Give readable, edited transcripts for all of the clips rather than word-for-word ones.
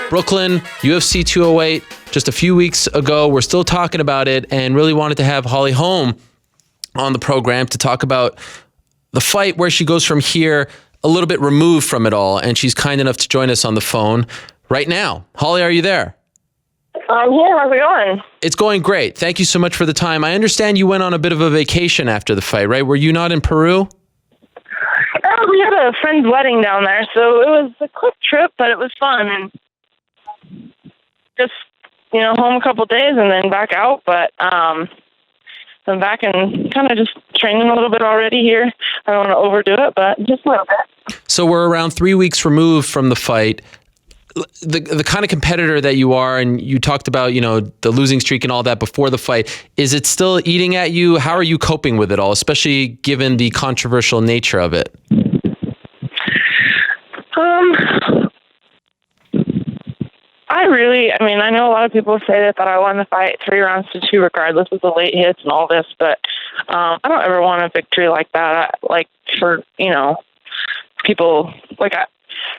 Brooklyn, UFC 208, just a few weeks ago. We're still talking about it and really wanted to have Holly Holm on the program to talk about the fight, where she goes from here, a little bit removed from it all. And she's kind enough to join us on the phone right now. Holly, are you there? I'm here. How's it going? It's going great. Thank you so much for the time. I understand you went on a bit of a vacation after the fight, right? Were you not in Peru? We had a friend's wedding down there, so it was a quick trip, but it was fun. And just, home a couple days and then back out. But I'm back and kind of just training a little bit already here. I don't want to overdo it, but just a little bit. So we're around 3 weeks removed from the fight. The kind of competitor that you are, and you talked about, the losing streak and all that before the fight, is it still eating at you? How are you coping with it all, especially given the controversial nature of it? I know a lot of people say that I won the fight 3 rounds to 2 regardless of the late hits and all this, but I don't ever want a victory like that. For people,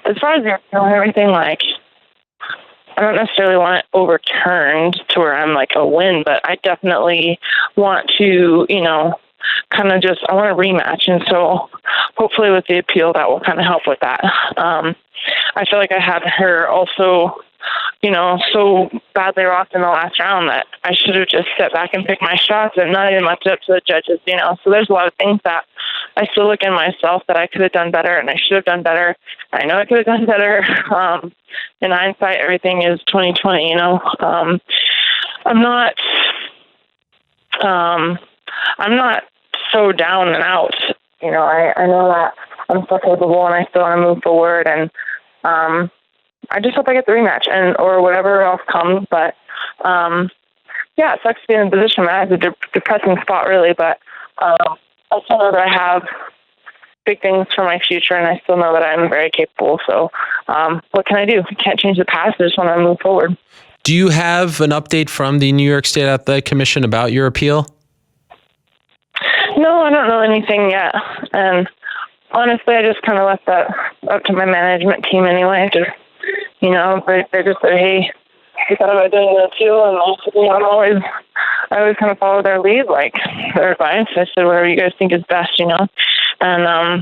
as far as the appeal and everything, I don't necessarily want it overturned to where I'm a win, but I definitely want to, I want a rematch. And so hopefully with the appeal, that will kind of help with that. I feel like I had her also, so badly rocked in the last round that I should have just stepped back and picked my shots and not even left it up to the judges, So there's a lot of things that I still look in myself that I could have done better and I should have done better. I know I could have done better. In hindsight, everything is 2020, I'm not so down and out. I know that I'm still capable and I still want to move forward, and I just hope I get the rematch or whatever else comes. But it sucks to be in a position that it's a depressing spot, really. But I still know that I have big things for my future, and I still know that I'm very capable. So what can I do? I can't change the past. I just want to move forward. Do you have an update from the New York State Athletic Commission about your appeal? No, I don't know anything yet. And honestly, I just kind of left that up to my management team anyway. They just said, hey, we thought about doing an appeal, and I always kind of follow their lead, their advice. I said, whatever you guys think is best, And I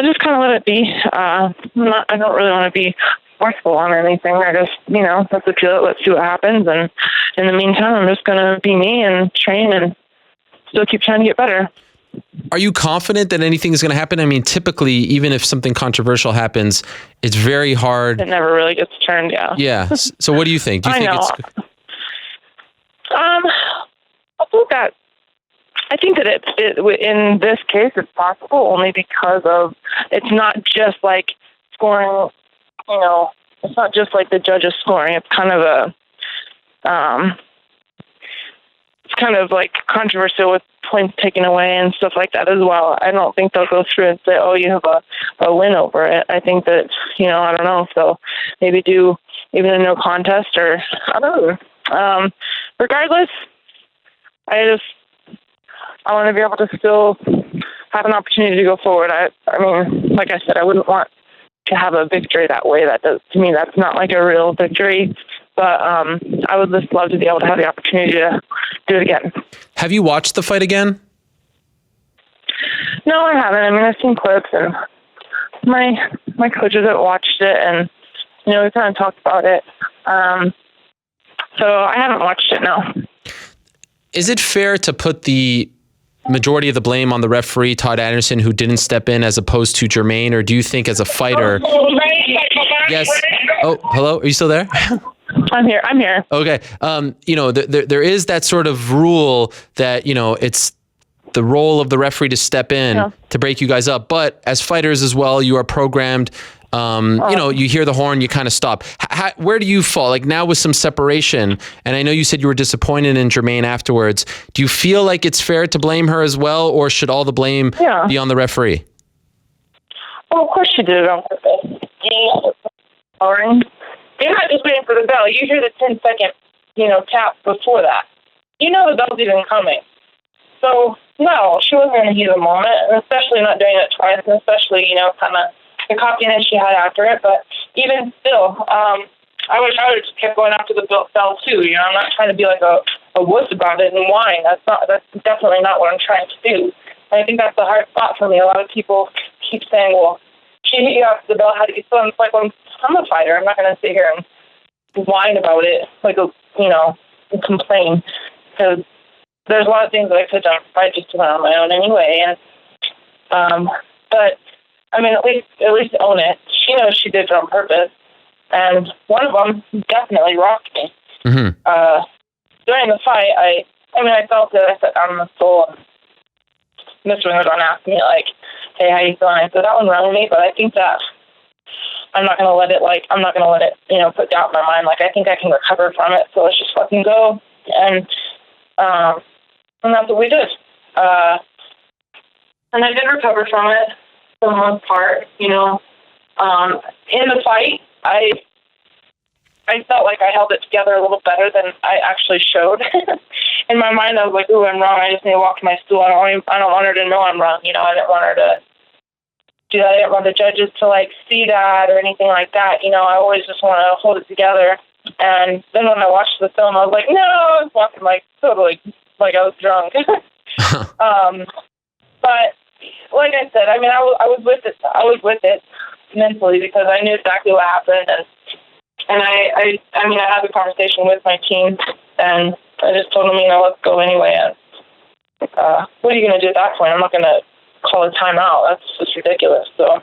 just kind of let it be. I don't really want to be forceful on anything. I just, let's appeal it. Let's see what happens. And in the meantime, I'm just going to be me and train and still keep trying to get better. Are you confident that anything is going to happen? I mean, typically, even if something controversial happens, it's very hard. It never really gets turned, yeah. Yeah. So what do you think? Do you think it's... I think that it in this case it's possible only because of it's not just scoring. It's not just the judges scoring. It's kind of controversial with points taken away and stuff like that as well. I don't think they'll go through and say, oh, you have a win over it. I think that, I don't know. So maybe do even a no contest or I don't know. Regardless, I want to be able to still have an opportunity to go forward. I mean, like I said, I wouldn't want to have a victory that way. To me, that's not a real victory. But I would just love to be able to have the opportunity to do it again. Have you watched the fight again? No, I haven't. I mean, I've seen clips, and my coaches have watched it, and we kind of talked about it. So I haven't watched it, no. Is it fair to put the majority of the blame on the referee, Todd Anderson, who didn't step in, as opposed to Germaine? Or do you think as a fighter... Yes. Oh, hello? Are you still there? I'm here. Okay. There is that sort of rule that, it's the role of the referee to step in to break you guys up. But as fighters as well, you are programmed. You hear the horn, you kind of stop. Where do you fall? Now with some separation, and I know you said you were disappointed in Germaine afterwards. Do you feel like it's fair to blame her as well, or should all the blame be on the referee? Well, of course she did it on purpose. You're not just waiting for the bell. You hear the 10-second, tap before that. The bell's even coming. So, no, she wasn't in the heat of the moment, and especially not doing it twice, and especially, kind of the cockiness she had after it. But even still, I wish I would have just kept going after the bell too. You know, I'm not trying to be like a wuss about it and whine. That's definitely not what I'm trying to do. And I think that's the hard spot for me. A lot of people keep saying, well, she hit you after the bell, how do you feel? And it's like, well, I'm a fighter. I'm not going to sit here and whine about it, like, you know, and complain. Because there's a lot of things that I could have done if I just went on my own anyway. And, but, I mean, at least own it. She knows she did it on purpose. And one of them definitely rocked me. Mm-hmm. During the fight, I felt it. I sat down on the stool, and Mr. Wingerton asked me, like, hey, how you feeling? I said, that one wrong with me, but I think that I'm not going to let it, you know, put doubt in my mind. Like, I think I can recover from it, so let's just fucking go. And that's what we did. And I did recover from it for the most part, you know. In the fight, I felt like I held it together a little better than I actually showed. In my mind, I was like, ooh, I'm wrong. I just need to walk to my stool. I don't want her to know I'm wrong. You know, I didn't want her to do that. I didn't want the judges to, like, see that or anything like that. You know, I always just want to hold it together. And then when I watched the film, I was like, no, I was walking, like, totally, like I was drunk. But like I said, I mean, I was with it. I was with it mentally because I knew exactly what happened. And I mean, I had the conversation with my team, and I just told them, you know, let's go anyway. And what are you going to do at that point? I'm not going to call a timeout. That's just ridiculous. So,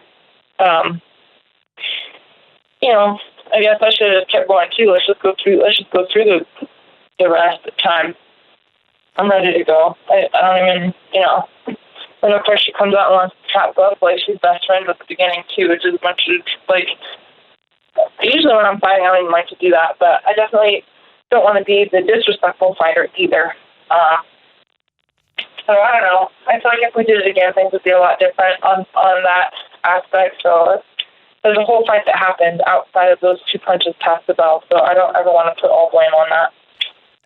you know, I guess I should have kept going too. Let's just go through the rest of the time. I'm ready to go. I don't even, you know. And of course, she comes out and wants to chat up like she's best friends at the beginning too, which is a bunch of, like, usually when I'm fighting, I don't even like to do that, but I definitely don't want to be the disrespectful fighter either. So I don't know. I feel like if we did it again, things would be a lot different on that aspect. So there's a whole fight that happened outside of those two punches past the bell, so I don't ever want to put all blame on that.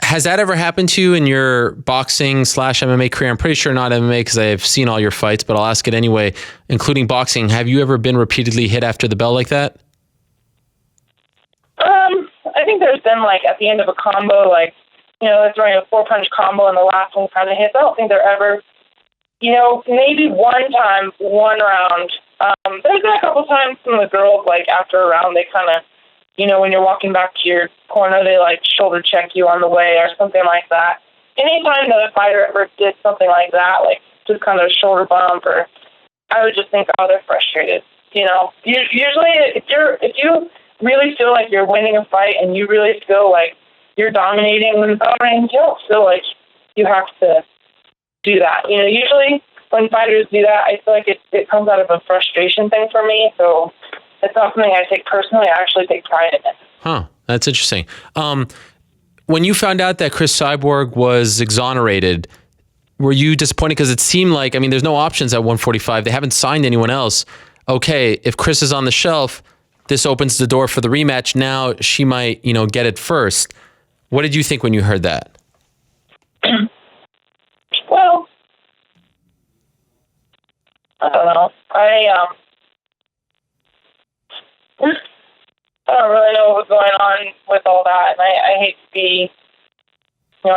Has that ever happened to you in your boxing/MMA career? I'm pretty sure not MMA because I've seen all your fights, but I'll ask it anyway, including boxing. Have you ever been repeatedly hit after the bell like that? I think there's been, like, at the end of a combo, like, you know, they're throwing a 4-punch combo and the last one kind of hits. I don't think they're ever, you know, maybe one time, one round. There's been a couple times some of the girls, like, after a round, they kind of, you know, when you're walking back to your corner, they, like, shoulder check you on the way or something like that. Anytime that a fighter ever did something like that, like, just kind of a shoulder bump, or I would just think, oh, they're frustrated. You know, usually if you really feel like you're winning a fight and you really feel like you're dominating the bell ring, you don't feel like you have to do that. You know, usually when fighters do that, I feel like it comes out of a frustration thing for me. So it's not something I take personally. I actually take pride in it. Huh. That's interesting. When you found out that Cris Cyborg was exonerated, were you disappointed? Because it seemed like, I mean, there's no options at 145. They haven't signed anyone else. Okay, if Cris is on the shelf, this opens the door for the rematch. Now she might, you know, get it first. What did you think when you heard that? Well, I don't know. I don't really know what was going on with all that, and I hate to be, you know,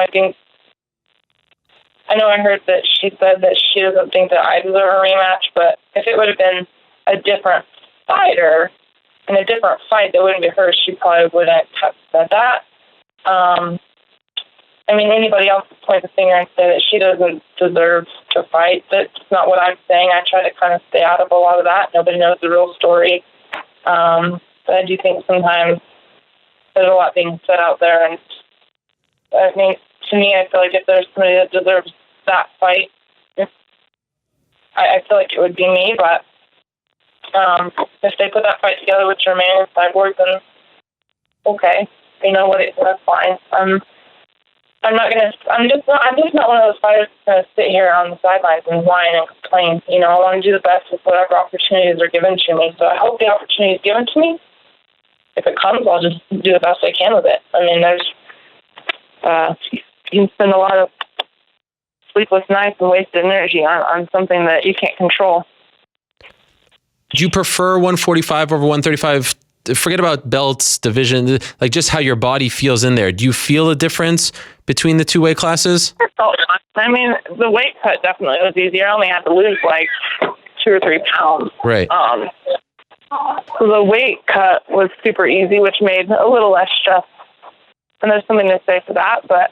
I know I heard that she said that she doesn't think that I deserve a rematch, but if it would have been a different fighter in a different fight that wouldn't be her, she probably wouldn't have said that. I mean, anybody else could point the finger and say that she doesn't deserve to fight. That's not what I'm saying. I try to kind of stay out of a lot of that. Nobody knows the real story. But I do think sometimes there's a lot being said out there. And I mean, to me, I feel like if there's somebody that deserves that fight, I feel like it would be me. But if they put that fight together with Germaine and Cyborg, then okay, you know what? That's fine. I'm just not one of those fighters that's going to sit here on the sidelines and whine and complain. You know, I want to do the best with whatever opportunities are given to me. So I hope the opportunity is given to me. If it comes, I'll just do the best I can with it. I mean, you can spend a lot of sleepless nights and wasted energy on something that you can't control. Do you prefer 145 over 135 forget about belts, division, like just how your body feels in there. Do you feel a difference between the two weight classes? I mean, the weight cut definitely was easier. I only had to lose like 2 or 3 pounds. Right. So the weight cut was super easy, which made a little less stress. And there's something to say for that, but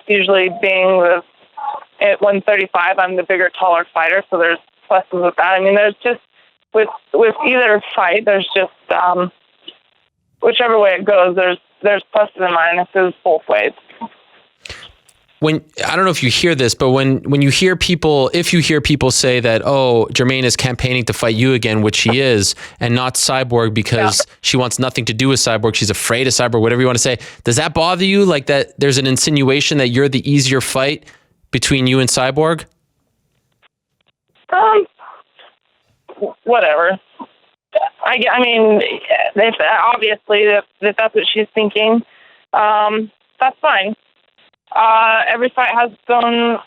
usually being at 135, I'm the bigger, taller fighter, so there's pluses with that. I mean, there's just with either fight, there's just whichever way it goes, there's pluses and minuses both ways. When I don't know if you hear this, but when you hear people, if you hear people say that, oh, Germaine is campaigning to fight you again, which she is, and not Cyborg because she wants nothing to do with Cyborg, she's afraid of Cyborg, whatever you want to say, does that bother you? Like that there's an insinuation that you're the easier fight between you and Cyborg? Whatever. I mean, if obviously if that's what she's thinking, that's fine. Every fight has its own,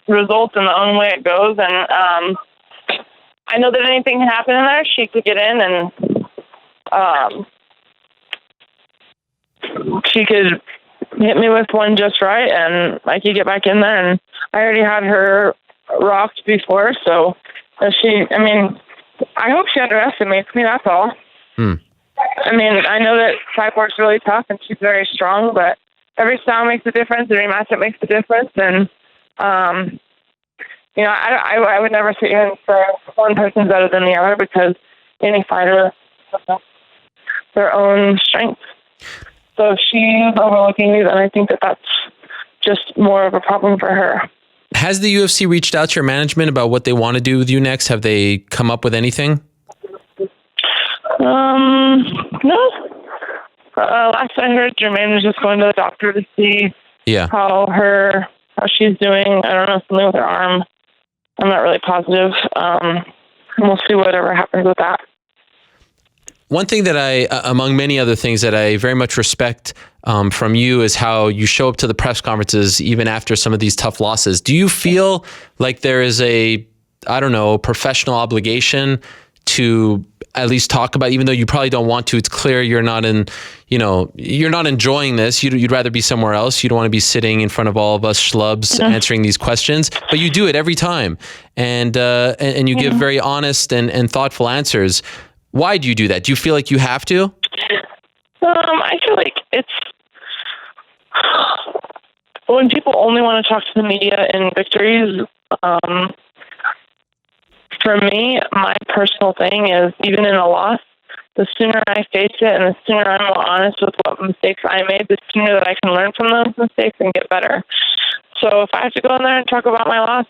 results and the own way it goes. And I know that anything can happen in there. She could get in and she could hit me with one just right, and I could get back in there. And I already had her rocked before, so I hope she underestimates me. That's all. I mean, I know that Cyborg's really tough and she's very strong, but every style makes a difference. Every matchup makes a difference. And, I would never sit here and say one person's better than the other because any fighter has their own strengths. So if she's overlooking me, then I think that that's just more of a problem for her. Has the UFC reached out to your management about what they want to do with you next? Have they come up with anything? No. Last I heard, Germaine was just going to the doctor to see how she's doing. I don't know, something with her arm. I'm not really positive. We'll see whatever happens with that. One thing that among many other things that I very much respect from you is how you show up to the press conferences even after some of these tough losses. Do you feel like there is professional obligation to at least talk about, even though you probably don't want to? It's clear you're not enjoying this. You'd rather be somewhere else. You don't want to be sitting in front of all of us schlubs answering these questions, but you do it every time. And you give very honest and thoughtful answers. Why do you do that? Do you feel like you have to? I feel like it's when people only want to talk to the media in victories. For me, my personal thing is, even in a loss, the sooner I face it and the sooner I'm more honest with what mistakes I made, the sooner that I can learn from those mistakes and get better. So if I have to go in there and talk about my loss,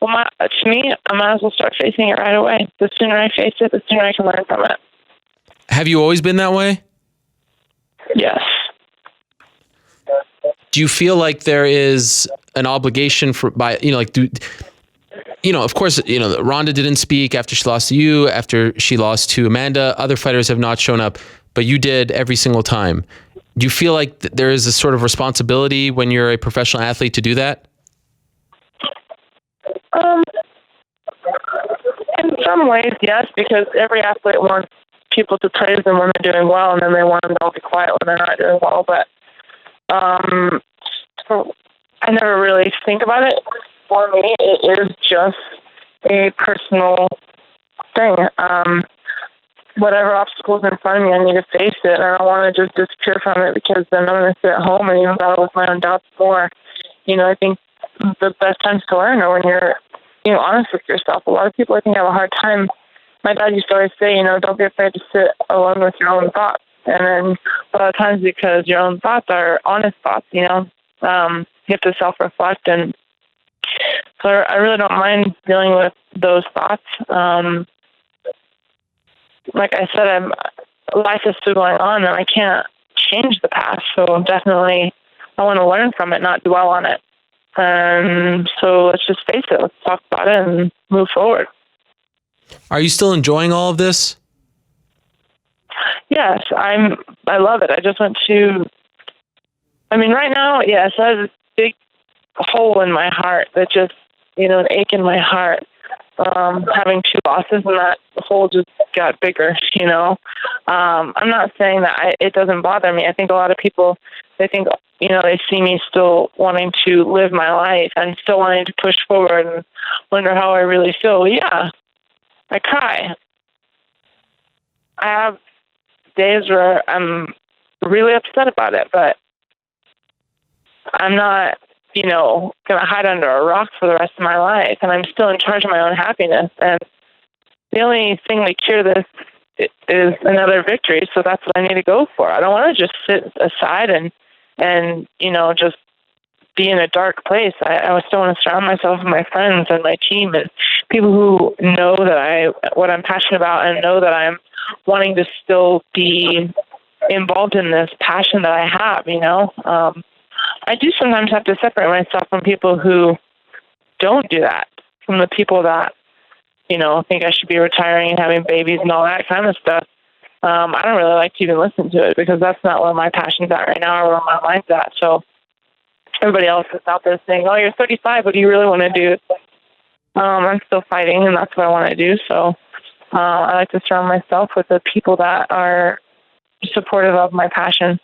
to me, I might as well start facing it right away. The sooner I face it, the sooner I can learn from it. Have you always been that way? Yes. Do you feel like there is an obligation of course, Ronda didn't speak after she lost to you, after she lost to Amanda. Other fighters have not shown up, but you did every single time. Do you feel like there is a sort of responsibility when you're a professional athlete to do that? In some ways, yes, because every athlete wants people to praise them when they're doing well, and then they want them to all be quiet when they're not doing well. But I never really think about it. For me, it is just a personal thing. Whatever obstacles in front of me, I need to face it. I don't want to just disappear from it because then I'm going to sit at home and even battle with my own doubts more. I think the best times to learn are when you're, honest with yourself. A lot of people, I think, have a hard time. My dad used to always say, don't be afraid to sit alone with your own thoughts. And then a lot of times, because your own thoughts are honest thoughts, you have to self-reflect. And so I really don't mind dealing with those thoughts. Like I said, life is still going on, and I can't change the past. So definitely, I want to learn from it, not dwell on it. So let's just face it. Let's talk about it and move forward. Are you still enjoying all of this? Yes, I love it. I just went to. Right now, yes, I have a big hole in my heart that just, an ache in my heart. having 2 losses, and that hole just got bigger, you know. I'm not saying that it doesn't bother me. I think a lot of people, they think, you know, they see me still wanting to live my life and still wanting to push forward and wonder how I really feel. Well, yeah, I cry. I have days where I'm really upset about it, but I'm not, you know, going to hide under a rock for the rest of my life, and I'm still in charge of my own happiness. And the only thing to cure this is another victory, so that's what I need to go for. I don't want to just sit aside and you know, just be in a dark place. I still want to surround myself with my friends and my team and people who know that what I'm passionate about and know that I'm wanting to still be involved in this passion that I have, you know. I do sometimes have to separate myself from people who don't do that, from the people that, you know, think I should be retiring and having babies and all that kind of stuff. I don't really like to even listen to it because that's not where my passion's at right now or where my mind's at. So everybody else is out there saying, oh, you're 35, what do you really want to do? It's like, I'm still fighting, and that's what I want to do. So I like to surround myself with the people that are supportive of my passion.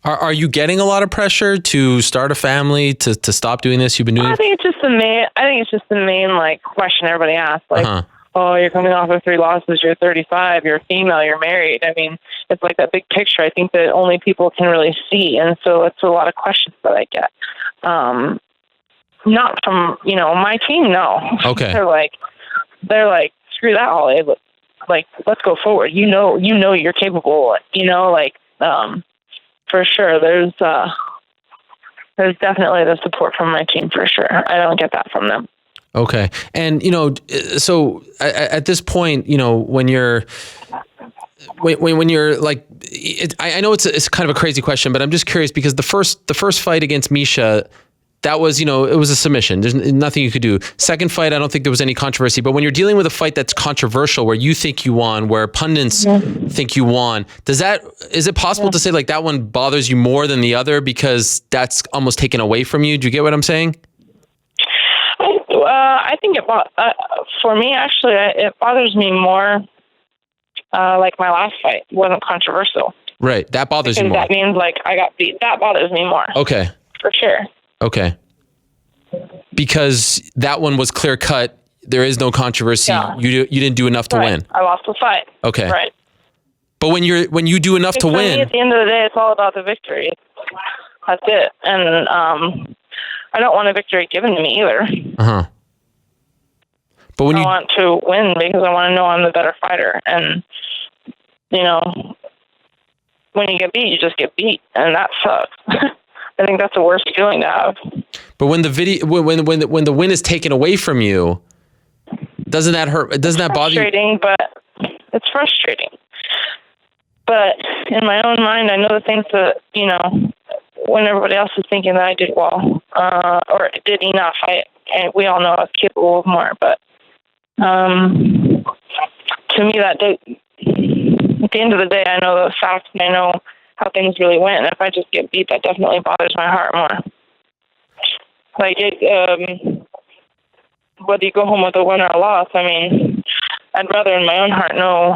Are you getting a lot of pressure to start a family, to stop doing this? You've been doing. I think it's just the main like question everybody asks. Like, oh, you're coming off of 3 losses. You're 35. You're female. You're married. I mean, it's like that big picture. I think that only people can really see, and so it's a lot of questions that I get. Not from, you know, my team. No. Okay. they're like, screw that, Holly. Like, let's go forward. You know, you're capable. You know, like. For sure, there's definitely the support from my team, for sure. I don't get that from them. Okay. And, you know, so at this point, you know, when you're like, I know it's kind of a crazy question, but I'm just curious because the first fight against Misha, that was, you know, it was a submission. There's nothing you could do. Second fight, I don't think there was any controversy. But when you're dealing with a fight that's controversial, where you think you won, where pundits think you won, is it possible to say like that one bothers you more than the other because that's almost taken away from you? Do you get what I'm saying? I think for me, actually, it bothers me more. Like my last fight wasn't controversial. Right. That bothers you more. That means like I got beat. That bothers me more. Okay. For sure. Okay. Because that one was clear cut. There is no controversy. Yeah. You didn't do enough to win. I lost the fight. Okay. Right. But when you do enough to win, at the end of the day, it's all about the victory. That's it. And I don't want a victory given to me either. But when I want to win because I want to know I'm the better fighter. And you know, when you get beat, you just get beat, and that sucks. I think that's the worst feeling to have. But when the win is taken away from you, doesn't that hurt? Doesn't that bother you? It's frustrating. But in my own mind, I know the things that, you know, when everybody else is thinking that I did well or did enough, we all know I was capable of more. But to me, at the end of the day, I know the facts and I know how things really went. And if I just get beat, that definitely bothers my heart more. Like, whether you go home with a win or a loss, I mean, I'd rather in my own heart know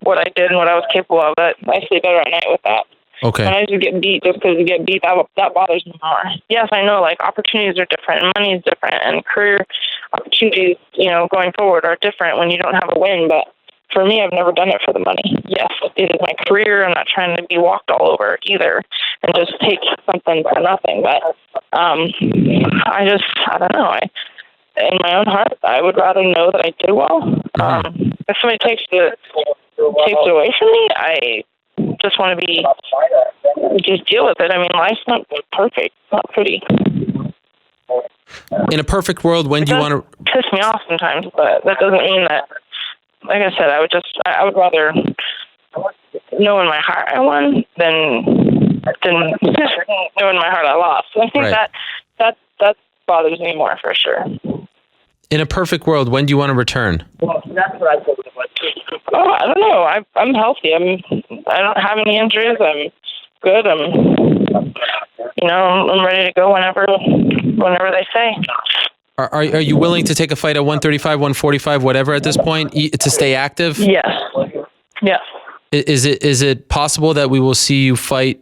what I did and what I was capable of. I sleep better at night with that. Okay. When I just get beat just because you get beat, that bothers me more. Yes, I know, like, opportunities are different, and money is different, and career opportunities, you know, going forward are different when you don't have a win, but for me, I've never done it for the money. Yes, it is my career. I'm not trying to be walked all over either and just take something for nothing. But I don't know. In my own heart, I would rather know that I did well. If somebody takes it away from me, I just want to just deal with it. I mean, life's not perfect. It's not pretty. In a perfect world, when do you want to piss me off sometimes? But that doesn't mean that. Like I said, I would rather know in my heart I won than know in my heart I lost. So I think that bothers me more for sure. In a perfect world, when do you want to return? Well, that's what I told you. Oh, I don't know. I'm healthy. I don't have any injuries. I'm good. I'm ready to go whenever they say. Are you willing to take a fight at 135, 145, whatever at this point to stay active? Yes. Yes. Is it possible that we will see you fight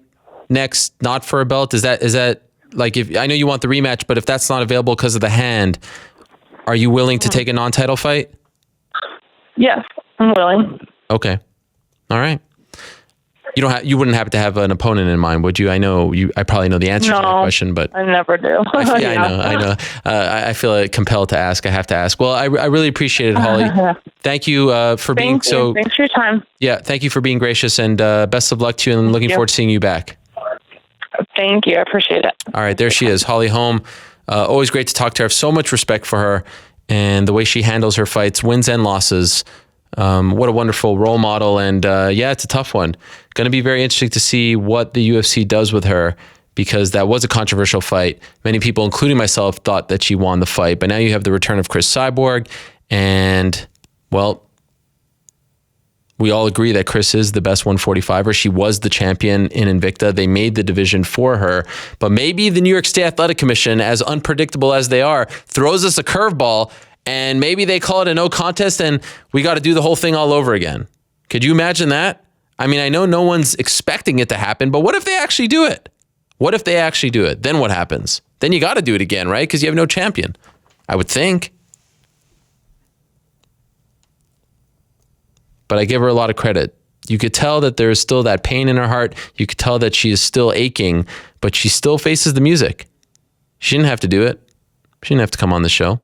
next, not for a belt? Is that like, if I know you want the rematch, but if that's not available because of the hand, are you willing to take a non-title fight? Yes, I'm willing. Okay. All right. You wouldn't happen to have an opponent in mind, would you? I know I probably know the answer to that question, but I never do. I know. I feel compelled to ask. I have to ask. Well, I really appreciate it, Holly. Thank you for being so. Thanks for your time. Yeah, thank you for being gracious, and best of luck to you. And looking forward to seeing you back. Thank you. I appreciate it. All right, there she is, Holly Holm. Always great to talk to her. I have so much respect for her and the way she handles her fights, wins and losses. What a wonderful role model. And yeah, it's a tough one. Going to be very interesting to see what the UFC does with her, because that was a controversial fight. Many people, including myself, thought that she won the fight. But now you have the return of Chris Cyborg. And, well, we all agree that Chris is the best 145er. She was the champion in Invicta. They made the division for her. But maybe the New York State Athletic Commission, as unpredictable as they are, throws us a curveball, and maybe they call it a no contest and we got to do the whole thing all over again. Could you imagine that? I mean, I know no one's expecting it to happen, but what if they actually do it? What if they actually do it? Then what happens? Then you got to do it again, right? Because you have no champion, I would think. But I give her a lot of credit. You could tell that there's still that pain in her heart. You could tell that she is still aching, but she still faces the music. She didn't have to do it. She didn't have to come on the show.